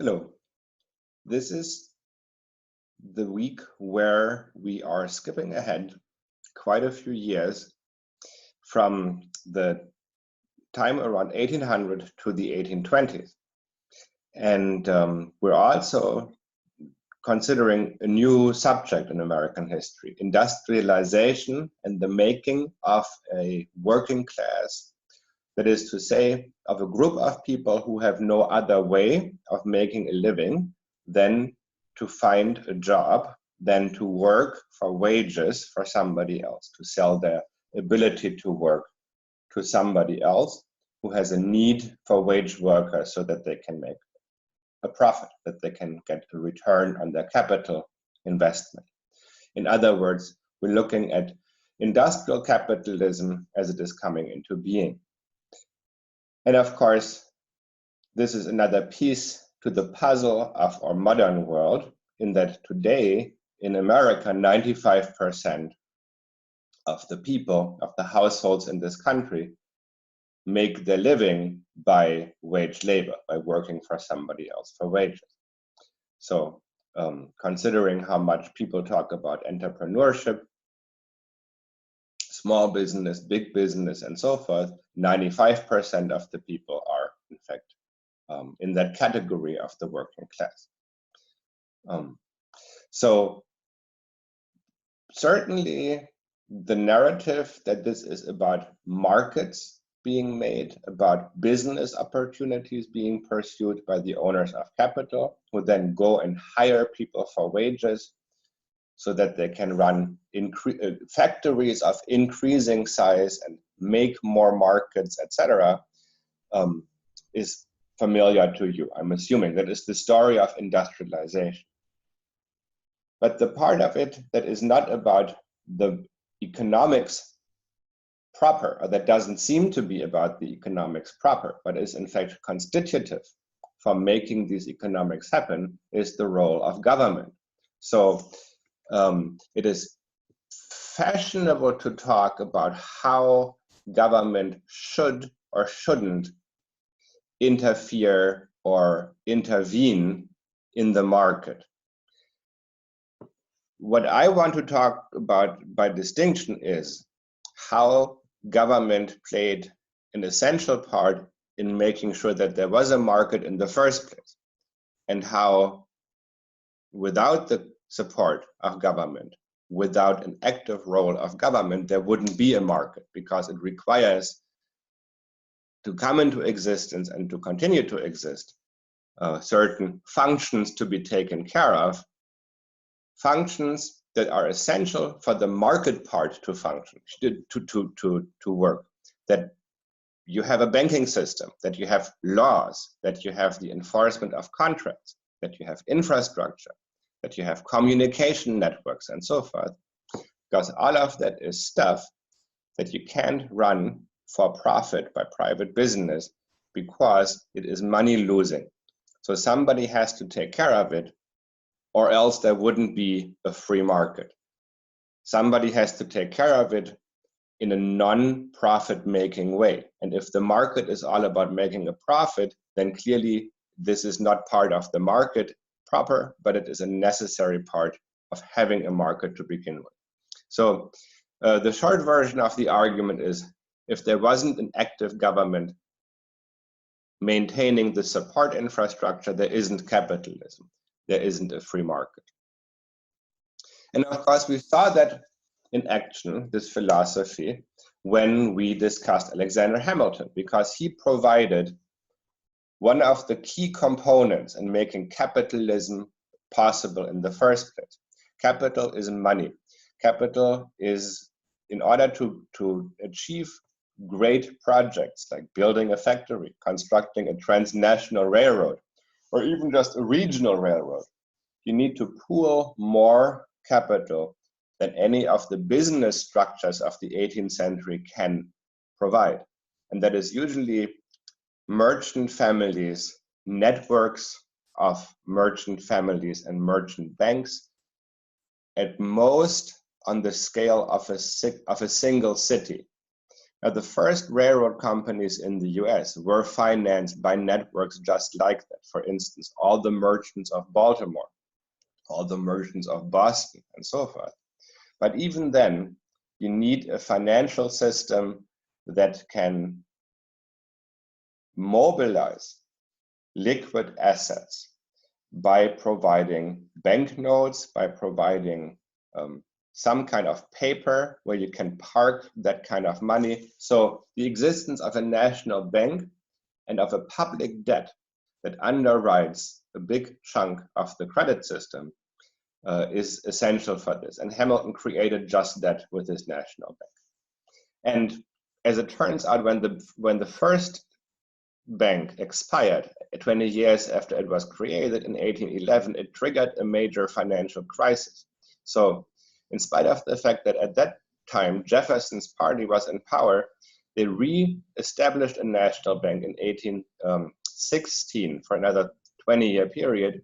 Hello, this is the week where we are skipping ahead quite a few years from the time around 1800 to the 1820s. And we're also considering a new subject in American history, industrialization and the making of a working class. That is to say, of a group of people who have no other way of making a living than to find a job, than to work for wages for somebody else, to sell their ability to work to somebody else who has a need for wage workers so that they can make a profit, that they can get a return on their capital investment. In other words, we're looking at industrial capitalism as it is coming into being. And of course, this is another piece to the puzzle of our modern world, in that today in America, 95% of the people, of the households in this country, make their living by wage labor, by working for somebody else for wages. So considering how much people talk about entrepreneurship, small business, big business, and so forth, 95% of the people are, in fact, in that category of the working class. So certainly the narrative that this is about markets being made, about business opportunities being pursued by the owners of capital, who then go and hire people for wages so that they can run factories of increasing size and make more markets, etc., is familiar to you. I'm assuming that is the story of industrialization. But the part of it that is not about the economics proper, or that doesn't seem to be about the economics proper, but is in fact constitutive for making these economics happen, is the role of government. So it is fashionable to talk about how government should or shouldn't interfere or intervene in the market. What I want to talk about by distinction is how government played an essential part in making sure that there was a market in the first place, and how without the support of government, without an active role of government, there wouldn't be a market, because it requires to come into existence and to continue to exist certain functions to be taken care of, functions that are essential for the market part to function, to work, that you have a banking system, that you have laws, that you have the enforcement of contracts, that you have infrastructure, that you have communication networks and so forth, because all of that is stuff that you can't run for profit by private business because it is money losing. So somebody has to take care of it, or else there wouldn't be a free market. Somebody has to take care of it in a non-profit making way. And if the market is all about making a profit, then clearly this is not part of the market proper, but it is a necessary part of having a market to begin with. So the short version of the argument is, if there wasn't an active government maintaining the support infrastructure, there isn't capitalism. There isn't a free market. And of course, we saw that in action, this philosophy, when we discussed Alexander Hamilton, because he provided one of the key components in making capitalism possible in the first place. Capital is money. Capital is, in order to achieve great projects like building a factory, constructing a transnational railroad, or even just a regional railroad, you need to pool more capital than any of the business structures of the 18th century can provide. And that is usually merchant families, networks of merchant families and merchant banks, at most on the scale of a single city. Now, the first railroad companies in the US were financed by networks just like that. For instance, all the merchants of Baltimore, all the merchants of Boston, and so forth. But even then, you need a financial system that can mobilize liquid assets by providing banknotes, by providing some kind of paper where you can park that kind of money. So the existence of a national bank and of a public debt that underwrites a big chunk of the credit system is essential for this. And Hamilton created just that with his national bank. And as it turns out, when the first bank expired 20 years after it was created in 1811, it triggered a major financial crisis. So in spite of the fact that at that time Jefferson's party was in power, they re-established a national bank in 1816 for another 20-year period,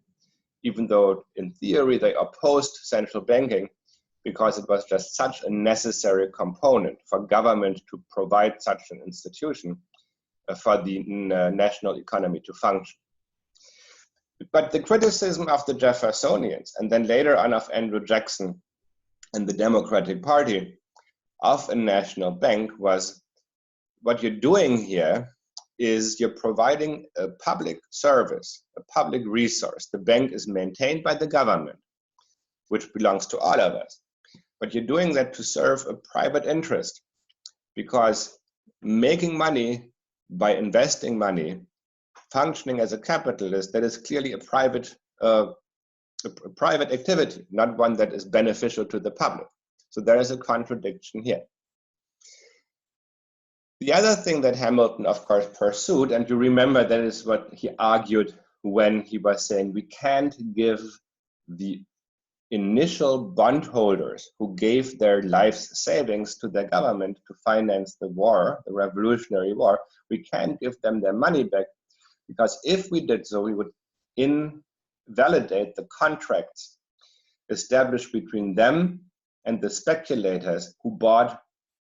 even though in theory they opposed central banking because it was just such a necessary component for government to provide such an institution for the national economy to function. But the criticism of the Jeffersonians, and then later on of Andrew Jackson and the Democratic Party, of a national bank was, what you're doing here is you're providing a public service, a public resource. The bank is maintained by the government, which belongs to all of us. But you're doing that to serve a private interest, because making money by investing money, functioning as a capitalist, that is clearly a private activity, not one that is beneficial to the public. So there is a contradiction here. The other thing that Hamilton, of course, pursued, and you remember that is what he argued when he was saying we can't give the initial bondholders who gave their life's savings to the government to finance the war, the Revolutionary War, we can't give them their money back, because if we did so, we would invalidate the contracts established between them and the speculators who bought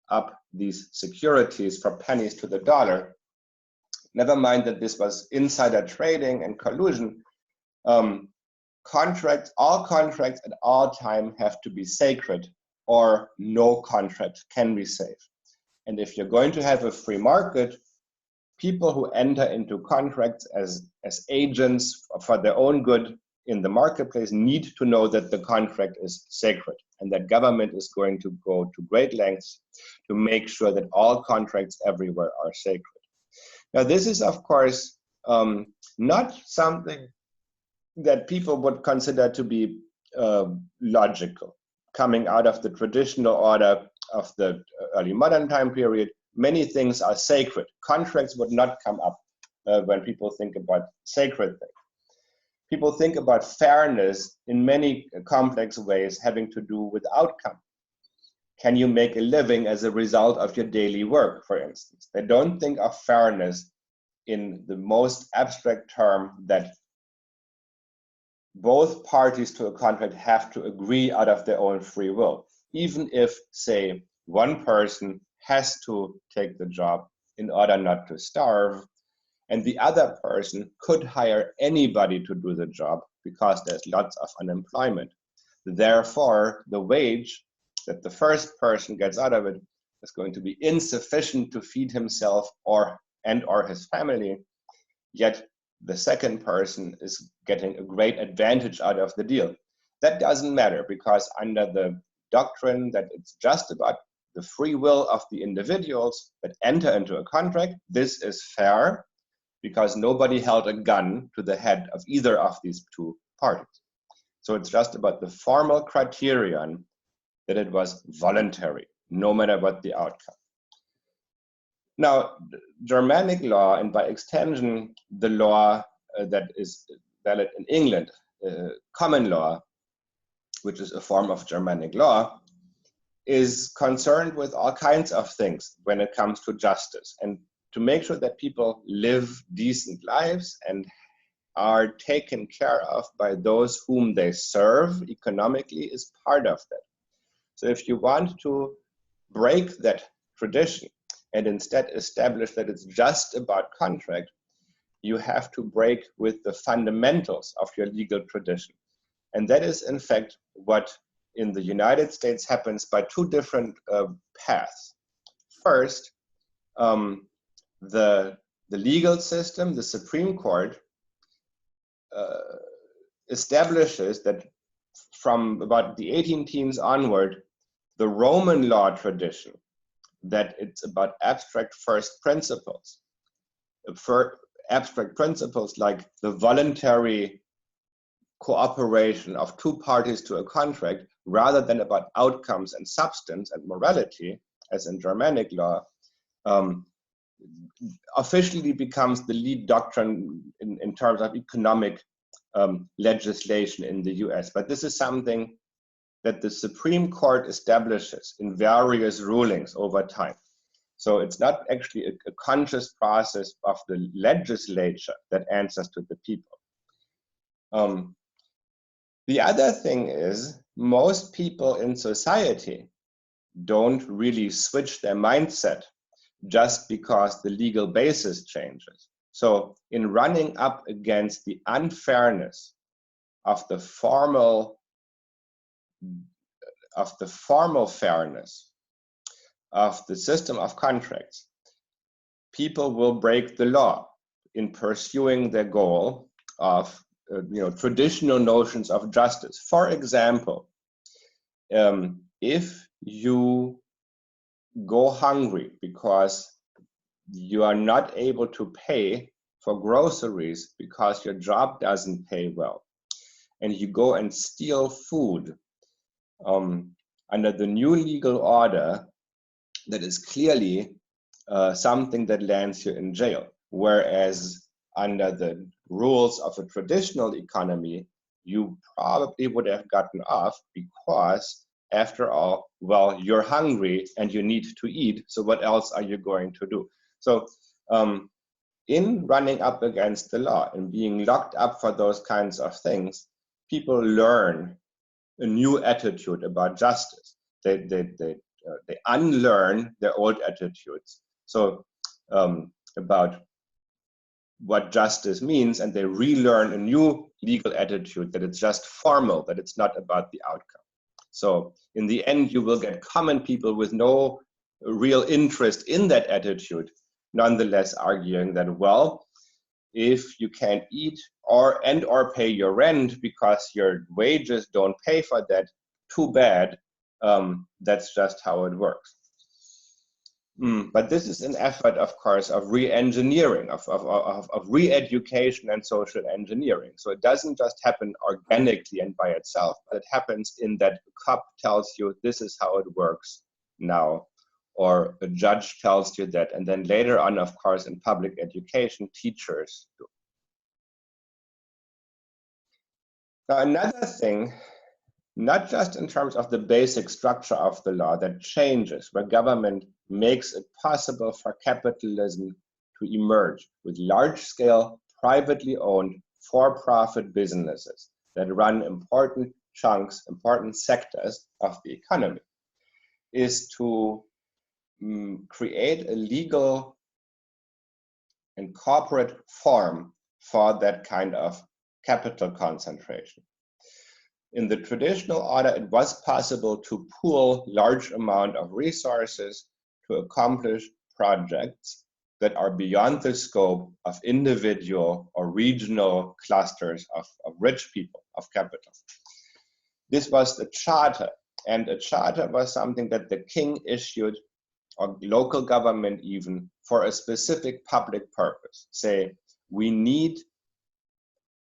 up these securities for pennies to the dollar. Never mind that this was insider trading and collusion. All contracts at all time have to be sacred, or no contract can be safe. And if you're going to have a free market, people who enter into contracts as agents for their own good in the marketplace need to know that the contract is sacred, and that government is going to go to great lengths to make sure that all contracts everywhere are sacred. Now, this is, of course, not something that people would consider to be logical. Coming out of the traditional order of the early modern time period, many things are sacred. Contracts would not come up when people think about sacred things. People think about fairness in many complex ways having to do with outcome. Can you make a living as a result of your daily work, for instance? They don't think of fairness in the most abstract term that both parties to a contract have to agree out of their own free will. Even if, say, one person has to take the job in order not to starve, and the other person could hire anybody to do the job because there's lots of unemployment. Therefore, the wage that the first person gets out of it is going to be insufficient to feed himself or his family, yet the second person is getting a great advantage out of the deal. That doesn't matter, because under the doctrine that it's just about the free will of the individuals that enter into a contract, this is fair, because nobody held a gun to the head of either of these two parties. So it's just about the formal criterion that it was voluntary, no matter what the outcome. Now, Germanic law, and by extension, the law that is valid in England, common law, which is a form of Germanic law, is concerned with all kinds of things when it comes to justice, and to make sure that people live decent lives and are taken care of by those whom they serve economically is part of that. So if you want to break that tradition and instead establish that it's just about contract, you have to break with the fundamentals of your legal tradition. And that is, in fact, what in the United States happens by two different paths. First, the legal system, the Supreme Court, establishes that from about the 18 teens onward, the Roman law tradition, that it's about abstract first principles, for abstract principles like the voluntary cooperation of two parties to a contract, rather than about outcomes and substance and morality, as in Germanic law, officially becomes the lead doctrine in terms of economic legislation in the US. But this is something that the Supreme Court establishes in various rulings over time. So it's not actually a conscious process of the legislature that answers to the people. The other thing is, most people in society don't really switch their mindset just because the legal basis changes. So in running up against the unfairness of the formal fairness of the system of contracts, people will break the law in pursuing their goal of traditional notions of justice. For example, if you go hungry because you are not able to pay for groceries because your job doesn't pay well, and you go and steal food, under the new legal order, that is clearly something that lands you in jail. Whereas under the rules of a traditional economy, you probably would have gotten off because, after all, well, you're hungry and you need to eat, so what else are you going to do? So in running up against the law and being locked up for those kinds of things, people learn a new attitude about justice. They unlearn their old attitudes. So about what justice means, and they relearn a new legal attitude that it's just formal, that it's not about the outcome. So in the end, you will get common people with no real interest in that attitude, nonetheless arguing that, well, if you can't eat or pay your rent because your wages don't pay for that, too bad. That's just how it works. But this is an effort, of course, of re-engineering, of re-education and social engineering. So it doesn't just happen organically and by itself, but it happens in that a cop tells you this is how it works now, or a judge tells you that, and then later on, of course, in public education, teachers do. Now, another thing, not just in terms of the basic structure of the law that changes, where government makes it possible for capitalism to emerge with large-scale, privately owned, for-profit businesses that run important chunks, important sectors of the economy, is to create a legal and corporate form for that kind of capital concentration. In the traditional order, it was possible to pool large amount of resources to accomplish projects that are beyond the scope of individual or regional clusters of rich people, of capital. This was the charter, and a charter was something that the king issued, or local government even, for a specific public purpose. Say, we need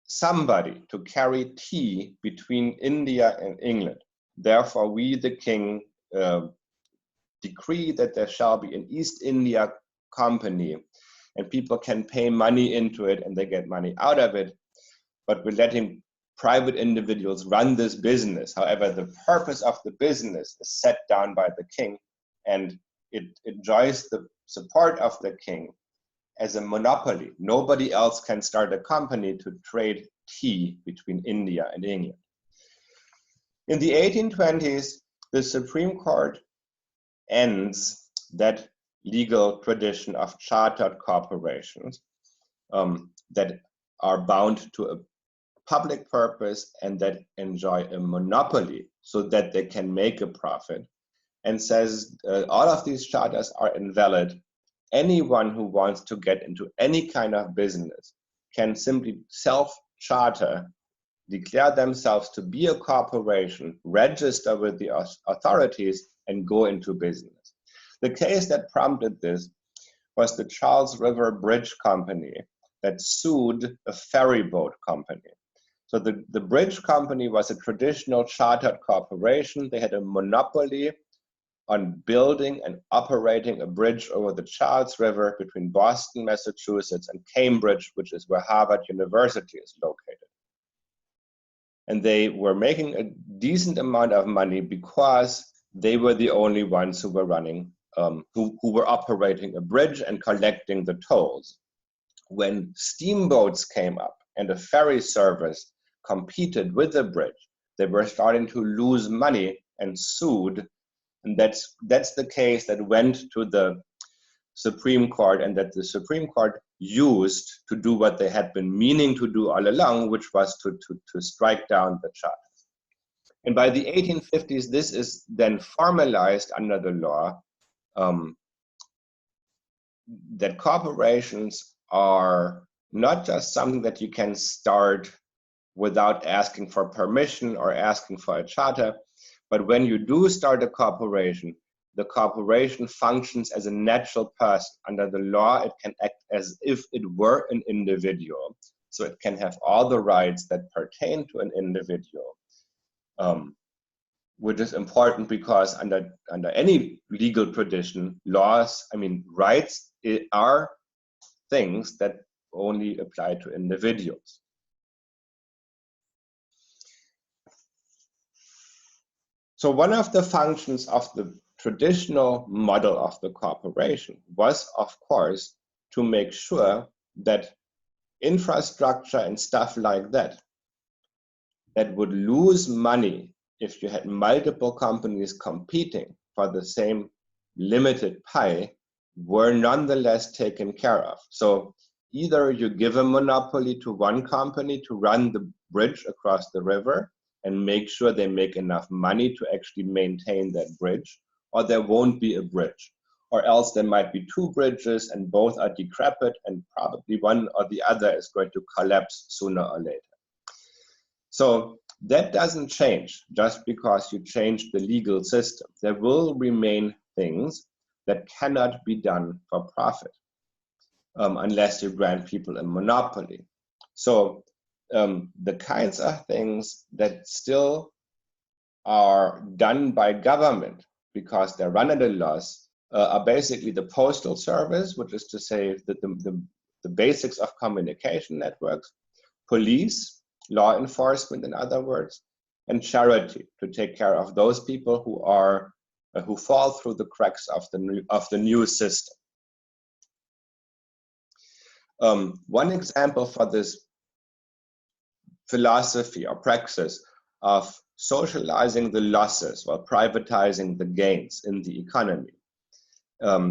somebody to carry tea between India and England. Therefore, we, the king, decree that there shall be an East India Company, and people can pay money into it and they get money out of it, but we're letting private individuals run this business. However, the purpose of the business is set down by the king, and it enjoys the support of the king as a monopoly. Nobody else can start a company to trade tea between India and England. In the 1820s, the Supreme Court ends that legal tradition of chartered corporations that are bound to a public purpose and that enjoy a monopoly so that they can make a profit, and says all of these charters are invalid. Anyone who wants to get into any kind of business can simply self-charter, declare themselves to be a corporation, register with the authorities, and go into business. The case that prompted this was the Charles River Bridge Company that sued a ferry boat company. So the bridge company was a traditional chartered corporation. They had a monopoly on building and operating a bridge over the Charles River between Boston, Massachusetts, and Cambridge, which is where Harvard University is located. And they were making a decent amount of money because they were the only ones who were running, who were operating a bridge and collecting the tolls. When steamboats came up and a ferry service competed with the bridge, they were starting to lose money and sued. And that's the case that went to the Supreme Court, and that the Supreme Court used to do what they had been meaning to do all along, which was to strike down the charters. And by the 1850s, this is then formalized under the law that corporations are not just something that you can start without asking for permission or asking for a charter, but when you do start a corporation, the corporation functions as a natural person. Under the law, it can act as if it were an individual. So it can have all the rights that pertain to an individual, which is important because under any legal tradition, rights are things that only apply to individuals. So one of the functions of the traditional model of the corporation was, of course, to make sure that infrastructure and stuff like that would lose money if you had multiple companies competing for the same limited pie were nonetheless taken care of. So either you give a monopoly to one company to run the bridge across the river and make sure they make enough money to actually maintain that bridge, or there won't be a bridge. Or else there might be two bridges and both are decrepit and probably one or the other is going to collapse sooner or later. So that doesn't change just because you change the legal system. There will remain things that cannot be done for profit unless you grant people a monopoly. So the kinds of things that still are done by government because they're run at a loss are basically the postal service, which is to say that the basics of communication networks, police, law enforcement, in other words, and charity, to take care of those people who fall through the cracks of the new system. One example for this philosophy or praxis of socializing the losses while privatizing the gains in the economy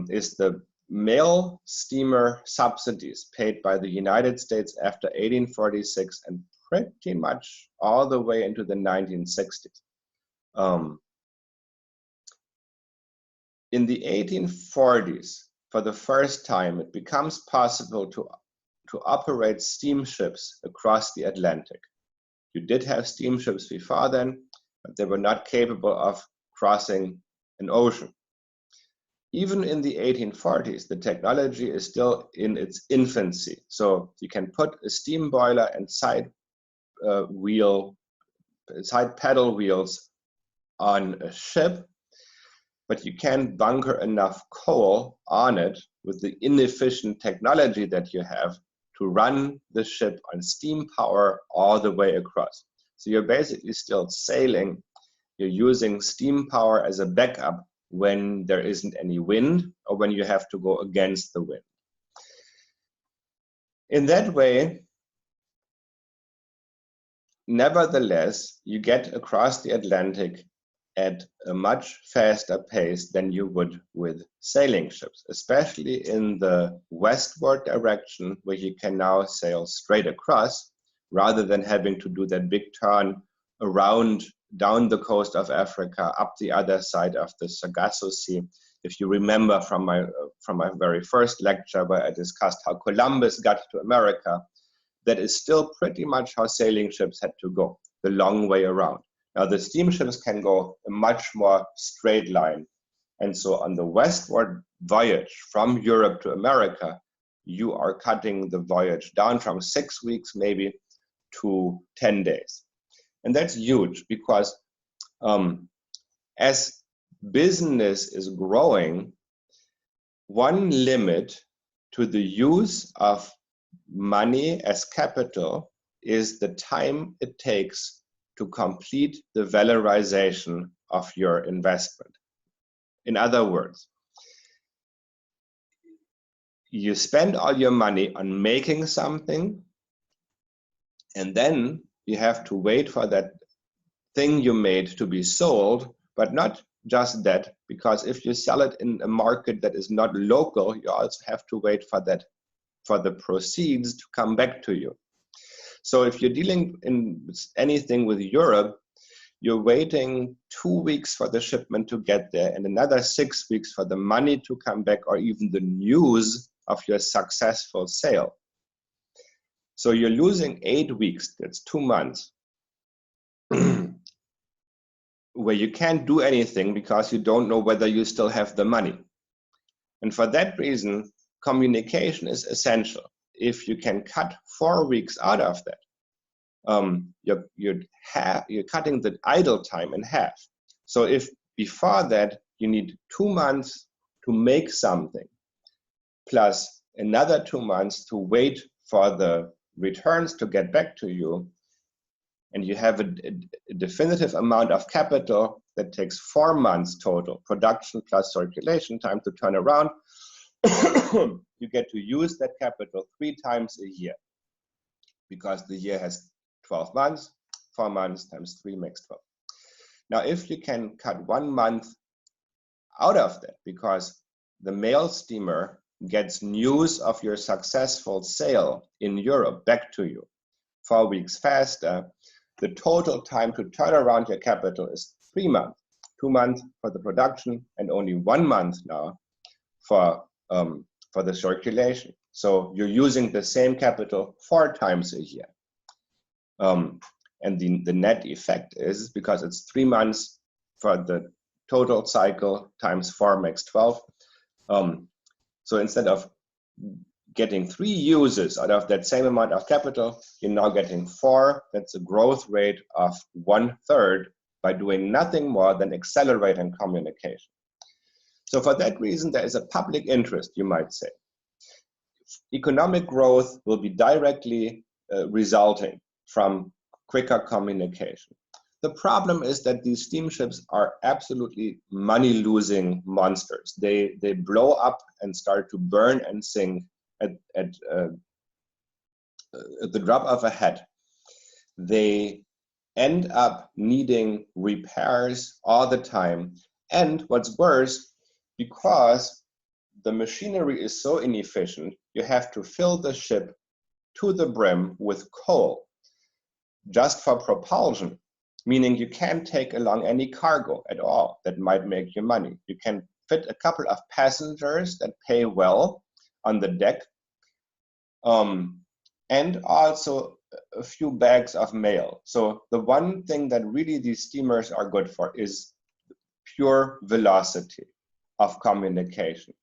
is the mail steamer subsidies paid by the United States after 1846 and pretty much all the way into the 1960s. In the 1840s, for the first time, it becomes possible to operate steamships across the Atlantic. You did have steamships before then, but they were not capable of crossing an ocean. Even in the 1840s, the technology is still in its infancy. So you can put a steam boiler and side paddle wheels on a ship, but you can't bunker enough coal on it with the inefficient technology that you have to run the ship on steam power all the way across. So you're basically still sailing. You're using steam power as a backup when there isn't any wind or when you have to go against the wind. In that way, nevertheless, you get across the Atlantic at a much faster pace than you would with sailing ships, especially in the westward direction where you can now sail straight across rather than having to do that big turn around down the coast of Africa, up the other side of the Sargasso Sea. If you remember from my very first lecture where I discussed how Columbus got to America, that is still pretty much how sailing ships had to go, the long way around. Now the steamships can go a much more straight line. And so on the westward voyage from Europe to America, you are cutting the voyage down from 6 weeks maybe to 10 days. And that's huge because as business is growing, one limit to the use of money as capital is the time it takes to complete the valorization of your investment. In other words, you spend all your money on making something, and then you have to wait for that thing you made to be sold, but not just that, because if you sell it in a market that is not local, you also have to wait for the proceeds to come back to you. So if you're dealing in anything with Europe, you're waiting 2 weeks for the shipment to get there and another 6 weeks for the money to come back or even the news of your successful sale. So you're losing 8 weeks, that's 2 months, where you can't do anything because you don't know whether you still have the money. And for that reason, communication is essential. If you can cut 4 weeks out of that, you're cutting the idle time in half. So if before that you need 2 months to make something, plus another 2 months to wait for the returns to get back to you, and you have a definitive amount of capital that takes 4 months total, production plus circulation time to turn around, you get to use that capital 3 times a year, because the year has 12 months, 4 months times 3 makes 12. Now, if you can cut 1 month out of that, because the mail steamer gets news of your successful sale in Europe back to you 4 weeks faster, the total time to turn around your capital is 3 months. 2 months for the production and only 1 month now for the circulation. So you're using the same capital 4 times a year. And the net effect is, because it's 3 months for the total cycle times 4 makes 12. So instead of getting 3 uses out of that same amount of capital, you're now getting 4. That's a growth rate of 1/3 by doing nothing more than accelerating communication. So for that reason, there is a public interest, you might say. Economic growth will be directly resulting from quicker communication. The problem is that these steamships are absolutely money-losing monsters. They blow up and start to burn and sink at the drop of a hat. They end up needing repairs all the time. And what's worse, because the machinery is so inefficient, you have to fill the ship to the brim with coal just for propulsion, meaning you can't take along any cargo at all that might make you money. You can fit a couple of passengers that pay well on the deck, and also a few bags of mail. So the one thing that really these steamers are good for is pure velocity of communication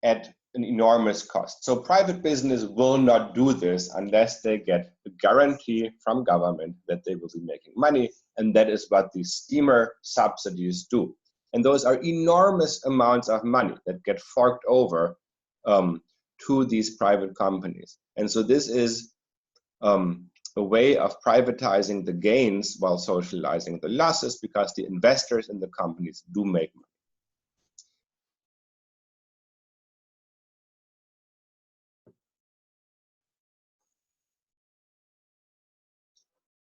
at an enormous cost. So private business will not do this unless they get a guarantee from government that they will be making money, and that is what these steamer subsidies do. And those are enormous amounts of money that get forked over to these private companies. And so this is a way of privatizing the gains while socializing the losses, because the investors in the companies do make